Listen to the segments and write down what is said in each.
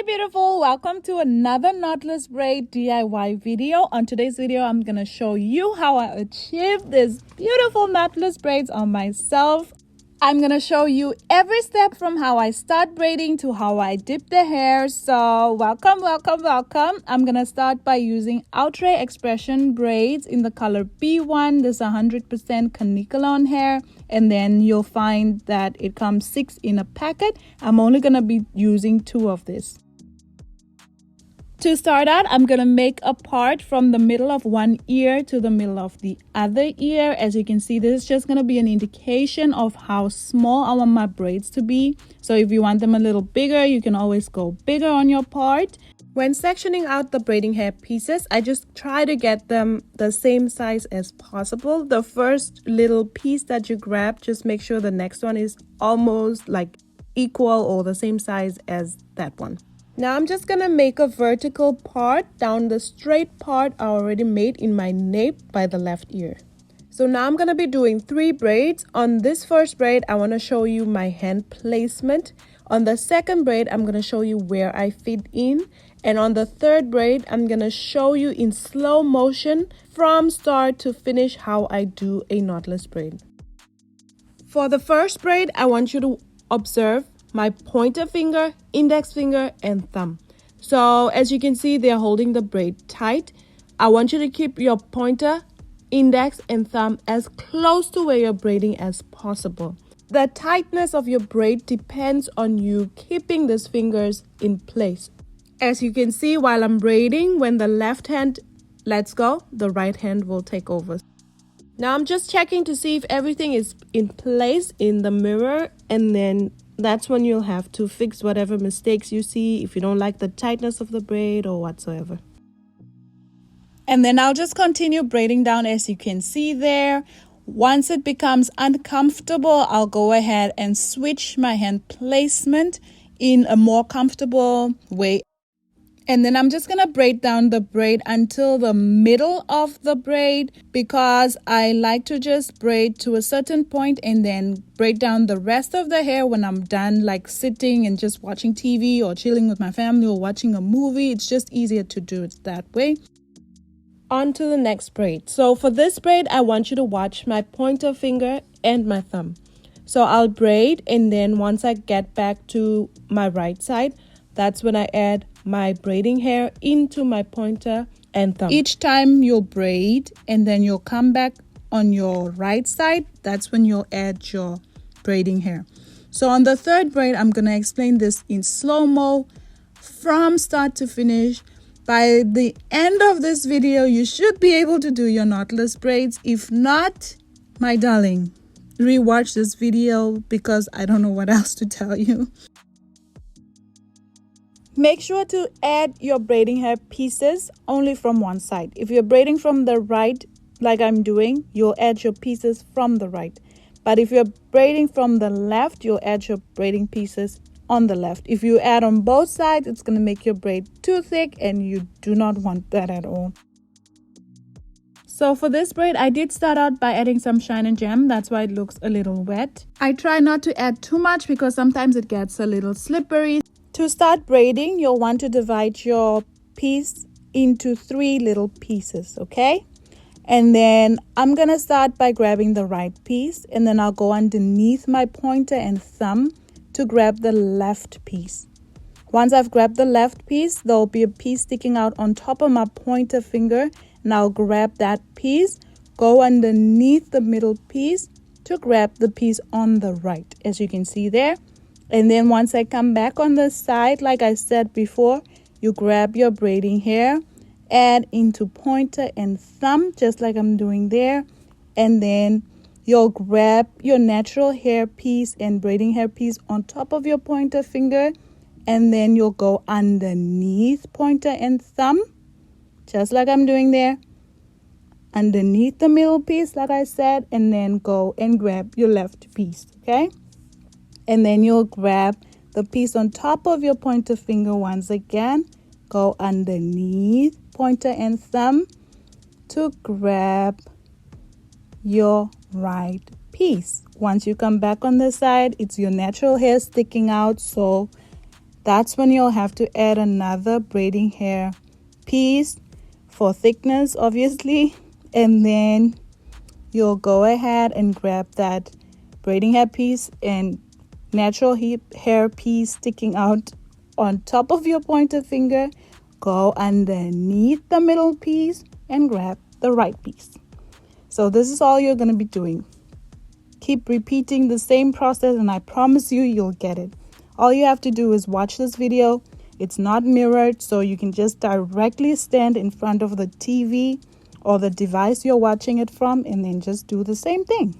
beautiful, welcome to another knotless braid DIY video. On today's video I'm gonna show you how I achieved this beautiful knotless braids on myself. I'm gonna show you every step from how I start braiding to how I dip the hair. So welcome. I'm gonna start by using Outre Expression braids in the color B1. This is 100% Kanekalon hair, and then you'll find that it comes 6 in a packet. I'm only gonna be using 2 of this. To start out, I'm going to make a part from the middle of one ear to the middle of the other ear. As you can see, this is just going to be an indication of how small I want my braids to be. So if you want them a little bigger, you can always go bigger on your part. When sectioning out the braiding hair pieces, I just try to get them the same size as possible. The first little piece that you grab, just make sure the next one is almost like equal or the same size as that one. Now I'm just gonna make a vertical part down the straight part I already made in my nape by the left ear. So now I'm gonna be doing 3 braids. On this first braid, I wanna show you my hand placement. On the second braid, I'm gonna show you where I fit in. And on the third braid, I'm gonna show you in slow motion from start to finish how I do a knotless braid. For the first braid, I want you to observe my pointer finger, index finger, and thumb. So as you can see, they're holding the braid tight. I want you to keep your pointer, index, and thumb as close to where you're braiding as possible. The tightness of your braid depends on you keeping these fingers in place. As you can see, while I'm braiding, when the left hand lets go, the right hand will take over. Now I'm just checking to see if everything is in place in the mirror, and then that's when you'll have to fix whatever mistakes you see if you don't like the tightness of the braid or whatsoever. And then I'll just continue braiding down as you can see there. Once it becomes uncomfortable, I'll go ahead and switch my hand placement in a more comfortable way. And then I'm just going to braid down the braid until the middle of the braid, because I like to just braid to a certain point and then braid down the rest of the hair when I'm done, like sitting and just watching TV or chilling with my family or watching a movie. It's just easier to do it that way. On to the next braid. So for this braid, I want you to watch my pointer finger and my thumb. So I'll braid, and then once I get back to my right side, that's when I add my braiding hair into my pointer and thumb. Each time you'll braid and then you'll come back on your right side, that's when you'll add your braiding hair. So on the third braid, I'm going to explain this in slow-mo from start to finish. By the end of this video, you should be able to do your knotless braids. If not, my darling, rewatch this video because I don't know what else to tell you. Make sure to add your braiding hair pieces only from one side. If you're braiding from the right, like I'm doing, you'll add your pieces from the right. But if you're braiding from the left, you'll add your braiding pieces on the left. If you add on both sides, it's going to make your braid too thick, and you do not want that at all. So for this braid, I did start out by adding some shine and jam. That's why it looks a little wet. I try not to add too much because sometimes it gets a little slippery. To start braiding, you'll want to divide your piece into 3 little pieces, okay? And then I'm going to start by grabbing the right piece, and then I'll go underneath my pointer and thumb to grab the left piece. Once I've grabbed the left piece, there'll be a piece sticking out on top of my pointer finger, and I'll grab that piece, go underneath the middle piece to grab the piece on the right, as you can see there. And then once I come back on the side, like I said before, you grab your braiding hair, add into pointer and thumb, just like I'm doing there. And then you'll grab your natural hair piece and braiding hair piece on top of your pointer finger. And then you'll go underneath pointer and thumb, just like I'm doing there. Underneath the middle piece, like I said, and then go and grab your left piece, okay? And then you'll grab the piece on top of your pointer finger once again. Go underneath pointer and thumb to grab your right piece. Once you come back on the side, it's your natural hair sticking out. So that's when you'll have to add another braiding hair piece for thickness, obviously, and then you'll go ahead and grab that braiding hair piece and natural hair piece sticking out on top of your pointer finger. Go underneath the middle piece and grab the right piece. So this is all you're going to be doing. Keep repeating the same process and I promise you, you'll get it. All you have to do is watch this video. It's not mirrored, so you can just directly stand in front of the TV or the device you're watching it from and then just do the same thing.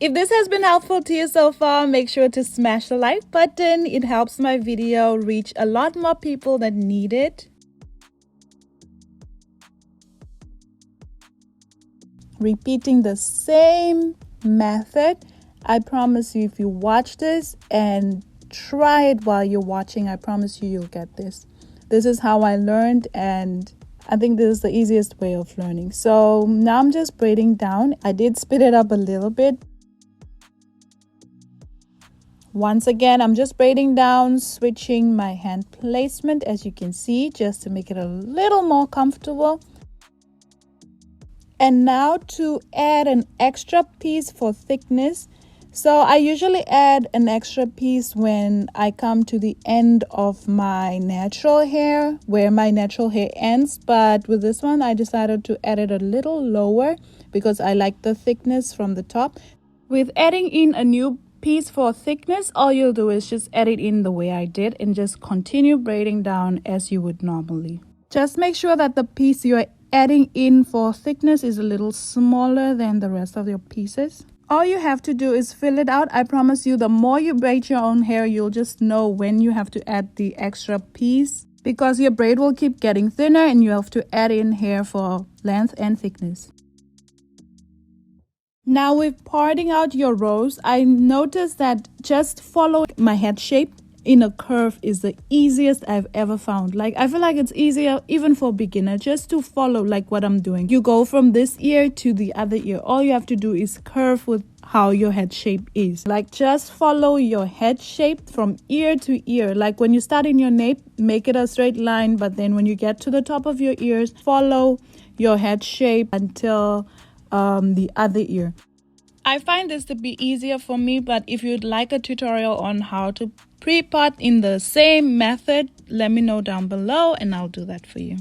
If this has been helpful to you so far, make sure to smash the like button. It helps my video reach a lot more people that need it. Repeating the same method. I promise you, if you watch this and try it while you're watching, I promise you, you'll get this. This is how I learned, and I think this is the easiest way of learning. So now I'm just braiding down. I did speed it up a little bit. Once again, I'm just braiding down, switching my hand placement, as you can see, just to make it a little more comfortable. And now to add an extra piece for thickness. So I usually add an extra piece when I come to the end of my natural hair, where my natural hair ends. But with this one, I decided to add it a little lower because I like the thickness from the top. With adding in a new piece for thickness, all you'll do is just add it in the way I did and just continue braiding down as you would normally. Just make sure that the piece you're adding in for thickness is a little smaller than the rest of your pieces. All you have to do is fill it out. I promise you, the more you braid your own hair, you'll just know when you have to add the extra piece, because your braid will keep getting thinner and you have to add in hair for length and thickness. Now with parting out your rows, I noticed that just follow my head shape in a curve is the easiest I've ever found. Like, I feel like it's easier even for beginner just to follow like what I'm doing. You go from this ear to the other ear. All you have to do is curve with how your head shape is. Like, just follow your head shape from ear to ear. Like when you start in your nape, make it a straight line, but then when you get to the top of your ears, follow your head shape until the other ear. I find this to be easier for me, but if you'd like a tutorial on how to pre-part in the same method, let me know down below and I'll do that for you.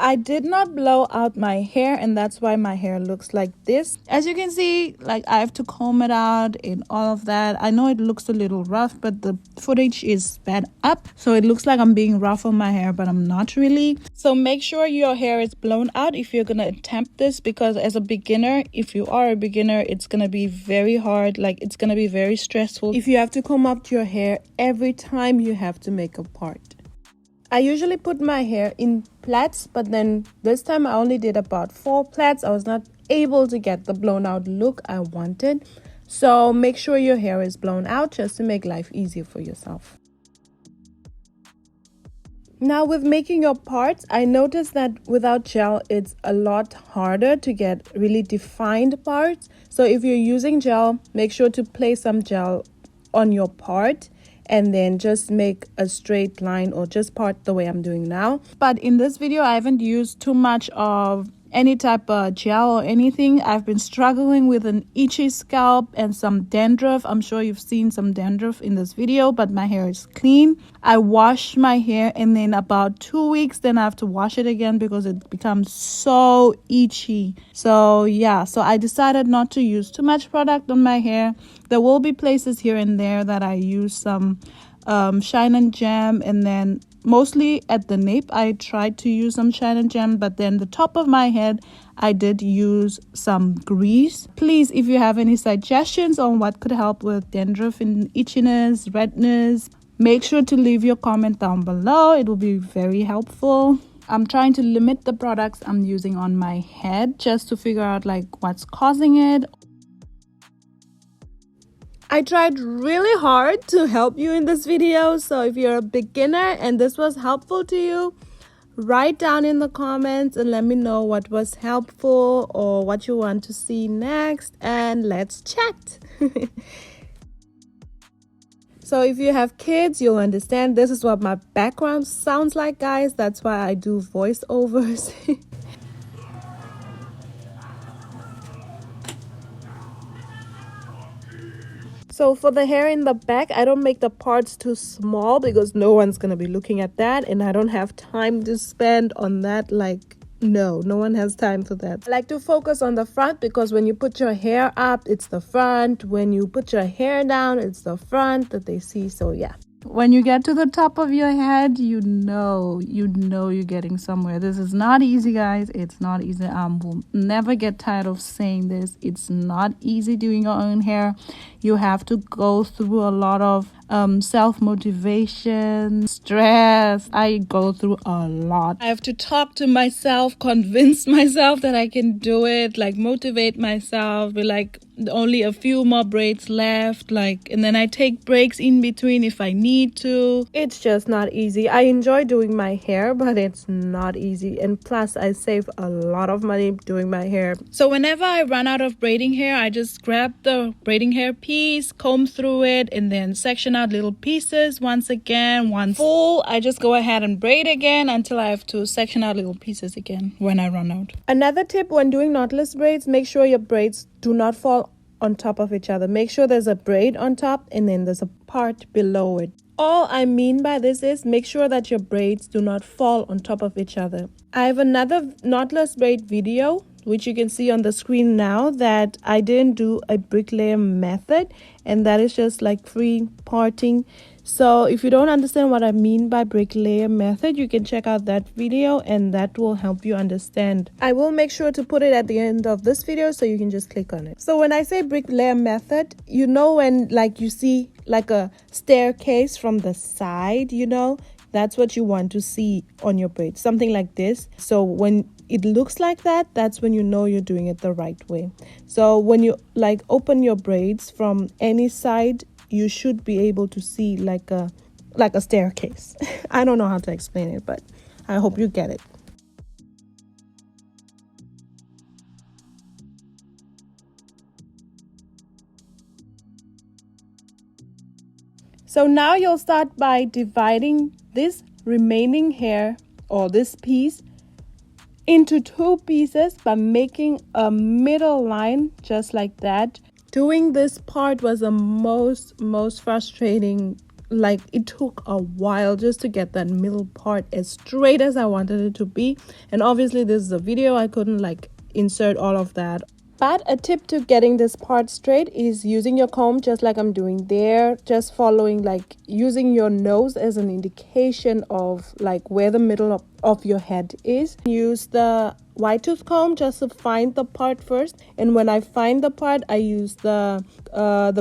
I did not blow out my hair, and that's why my hair looks like this. As you can see, like, I have to comb it out and all of that. I know it looks a little rough, but the footage is sped up, so it looks like I'm being rough on my hair, but I'm not really. So make sure your hair is blown out if you're gonna attempt this, because as a beginner, if you are a beginner, it's gonna be very hard. Like, it's gonna be very stressful if you have to comb out your hair every time you have to make a part. I usually put my hair in plaits, but then this time I only did about 4 plaits. I was not able to get the blown out look I wanted. So make sure your hair is blown out just to make life easier for yourself. Now with making your parts, I noticed that without gel, it's a lot harder to get really defined parts. So if you're using gel, make sure to place some gel on your part and then just make a straight line or just part the way I'm doing now. But in this video, I haven't used too much of any type of gel or anything. I've been struggling with an itchy scalp and some dandruff. I'm sure you've seen some dandruff in this video, but my hair is clean. I wash my hair and then about 2 weeks, then I have to wash it again because it becomes so itchy. So yeah, so I decided not to use too much product on my hair. There will be places here and there that I use some shine and jam, and then mostly at the nape I tried to use some shine and jam, but then the top of my head I did use some grease. Please, if you have any suggestions on what could help with dandruff and itchiness, redness, make sure to leave your comment down below. It will be very helpful. I'm trying to limit the products I'm using on my head just to figure out like what's causing it. I tried really hard to help you in this video, so if you're a beginner and this was helpful to you, write down in the comments and let me know what was helpful or what you want to see next, and let's chat. So if you have kids, you'll understand. This is what my background sounds like, guys. That's why I do voiceovers. So for the hair in the back, I don't make the parts too small because no one's gonna be looking at that, and I don't have time to spend on that. Like, no one has time for that. I like to focus on the front because when you put your hair up, it's the front. When you put your hair down, it's the front that they see. So yeah. When you get to the top of your head, you know you're getting somewhere. This is not easy, guys. It's not easy. Will never get tired of saying this. It's not easy doing your own hair. You have to go through a lot of self-motivation, stress. I go through a lot. I have to talk to myself, convince myself that I can do it, like motivate myself, be like, only a few more braids left, like, and then I take breaks in between if I need to. It's just not easy. I enjoy doing my hair, but it's not easy, and plus I save a lot of money doing my hair. So whenever I run out of braiding hair, I just grab the braiding hair piece, comb through it, and then section out little pieces. Once full, I just go ahead and braid again until I have to section out little pieces again when I run out. Another tip when doing knotless braids, make sure your braids do not fall on top of each other. Make sure there's a braid on top and then there's a part below it. All I mean by this is make sure that your braids do not fall on top of each other. I have another knotless braid video which you can see on the screen now that I didn't do a bricklayer method, and that is just like free parting. So if you don't understand what I mean by bricklayer method, you can check out that video and that will help you understand. I will make sure to put it at the end of this video so you can just click on it. So when I say bricklayer method, you know, when like you see like a staircase from the side, you know, that's what you want to see on your braid, something like this. So when it looks like that, that's when you know you're doing it the right way. So when you like open your braids from any side, you should be able to see like a staircase. I don't know how to explain it, but I hope you get it. So now you'll start by dividing this remaining hair or this piece into two pieces by making a middle line just like that. Doing this part was the most frustrating. Like, it took a while just to get that middle part as straight as I wanted it to be, and obviously this is a video, I couldn't like insert all of that. But a tip to getting this part straight is using your comb just like I'm doing there, just following, like using your nose as an indication of like where the middle of your head is. Use the wide tooth comb just to find the part first, and when I find the part, I use the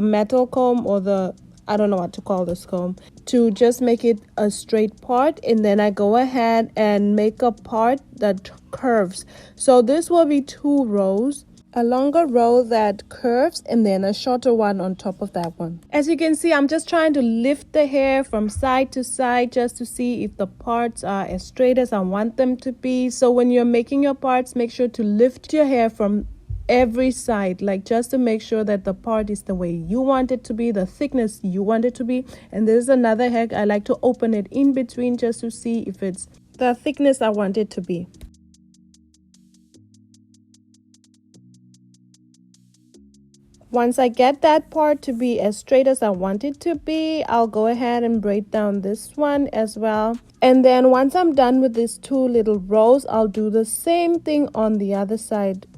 metal comb, or the, I don't know what to call this comb, to just make it a straight part, and then I go ahead and make a part that curves. So this will be 2 rows. A longer row that curves and then a shorter one on top of that one. As you can see, I'm just trying to lift the hair from side to side just to see if the parts are as straight as I want them to be. So when you're making your parts, make sure to lift your hair from every side, like just to make sure that the part is the way you want it to be, the thickness you want it to be. And there's another hair, I like to open it in between just to see if it's the thickness I want it to be. Once I get that part to be as straight as I want it to be, I'll go ahead and braid down this one as well. And then once I'm done with these 2 little rows, I'll do the same thing on the other side.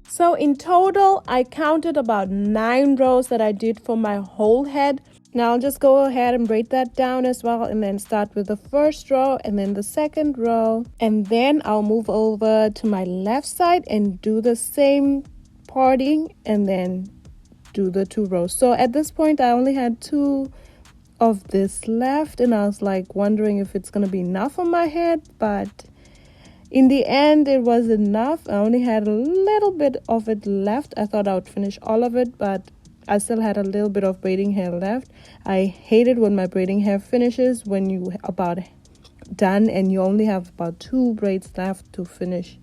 So in total, I counted about 9 rows that I did for my whole head. Now I'll just go ahead and braid that down as well, and then start with the first row and then the second row. And then I'll move over to my left side and do the same parting and then do the 2 rows. So at this point I only had 2 of this left, and I was like wondering if it's gonna be enough on my head, but in the end it was enough. I only had a little bit of it left. I thought I would finish all of it, but I still had a little bit of braiding hair left. I hate it when my braiding hair finishes, when you about done and you only have about 2 braids left to finish.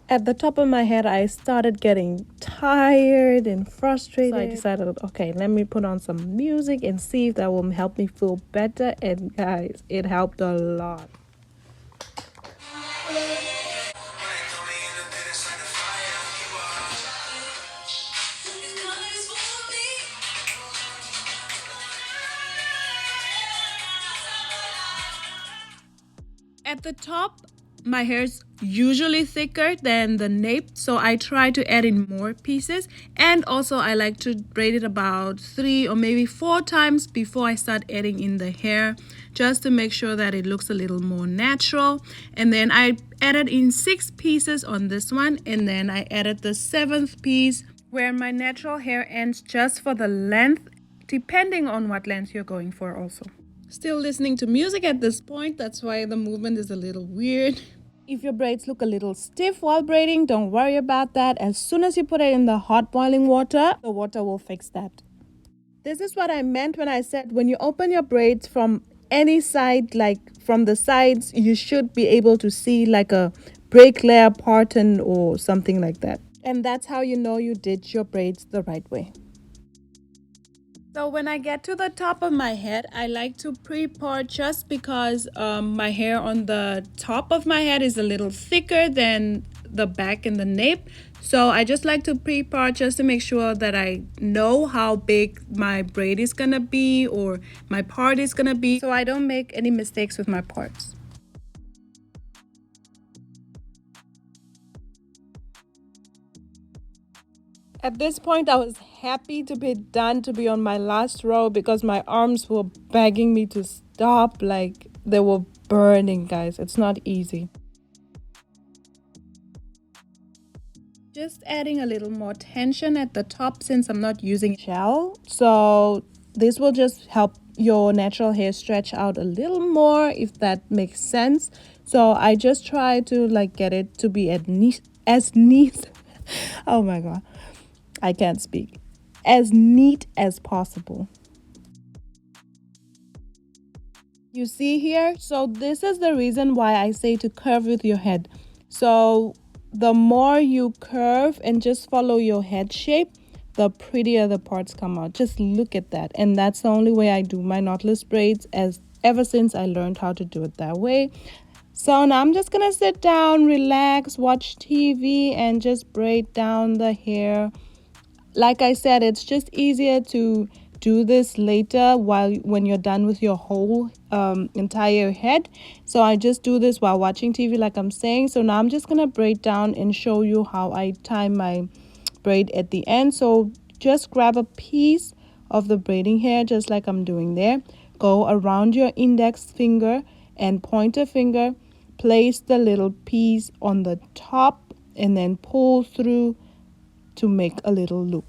At the top of my head, I started getting tired and frustrated. So I decided, okay, let me put on some music and see if that will help me feel better. And guys, it helped a lot. At the top, my hair's usually thicker than the nape, so I try to add in more pieces. And also I like to braid it about 3 or maybe 4 times before I start adding in the hair, just to make sure that it looks a little more natural. And then I added in 6 pieces on this one, and then I added the 7th piece where my natural hair ends, just for the length, depending on what length you're going for also. Still listening to music at this point, that's why the movement is a little weird. If your braids look a little stiff while braiding, don't worry about that. As soon as you put it in the hot boiling water, the water will fix that. This is what I meant when I said when you open your braids from any side, like from the sides, you should be able to see like a break layer pattern or something like that. And that's how you know you did your braids the right way. So when I get to the top of my head, I like to pre-part, just because my hair on the top of my head is a little thicker than the back and the nape. So I just like to pre-part just to make sure that I know how big my braid is gonna be or my part is gonna be, so I don't make any mistakes with my parts. At this point, I was happy to be done, to be on my last row, because my arms were begging me to stop. Like, they were burning, guys. It's not easy. Just adding a little more tension at the top since I'm not using gel. So this will just help your natural hair stretch out a little more, if that makes sense. So I just try to like get it to be as neat. Oh my god, I can't speak. As neat as possible. You see here? So this is the reason why I say to curve with your head. So the more you curve and just follow your head shape, the prettier the parts come out. Just look at that. And that's the only way I do my knotless braids, as ever since I learned how to do it that way. So now I'm just gonna sit down, relax, watch TV, and just braid down the hair. Like I said, it's just easier to do this later when you're done with your whole entire head. So I just do this while watching TV, like I'm saying. So now I'm just gonna braid down and show you how I tie my braid at the end. So just grab a piece of the braiding hair, just like I'm doing there. Go around your index finger and pointer finger, place the little piece on the top, and then pull through to make a little loop.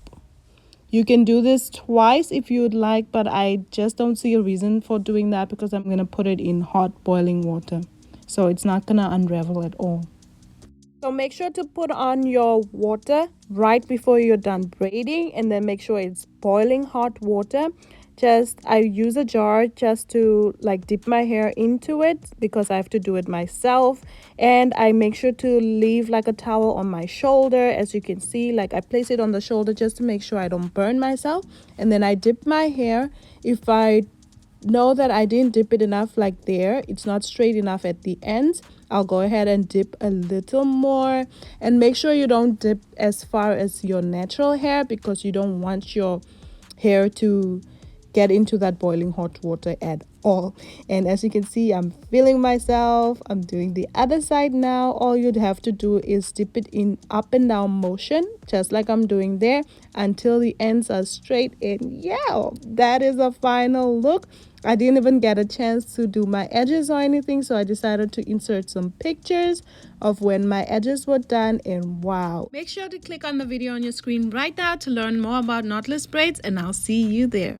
You can do this twice if you would like, but I just don't see a reason for doing that, because I'm going to put it in hot boiling water. So it's not going to unravel at all. So make sure to put on your water right before you're done braiding, and then make sure it's boiling hot water. I use a jar just to like dip my hair into it, because I have to do it myself. And I make sure to leave like a towel on my shoulder. As you can see, like I place it on the shoulder just to make sure I don't burn myself. And then I dip my hair. If I know that I didn't dip it enough, like there, it's not straight enough at the ends, I'll go ahead and dip a little more. And make sure you don't dip as far as your natural hair, because you don't want your hair to get into that boiling hot water at all. And as you can see, I'm feeling myself. I'm doing the other side now. All you'd have to do is dip it in up and down motion, just like I'm doing there, until the ends are straight. And yeah, that is a final look. I didn't even get a chance to do my edges or anything, so I decided to insert some pictures of when my edges were done, and wow. Make sure to click on the video on your screen right now to learn more about knotless braids, and I'll see you there.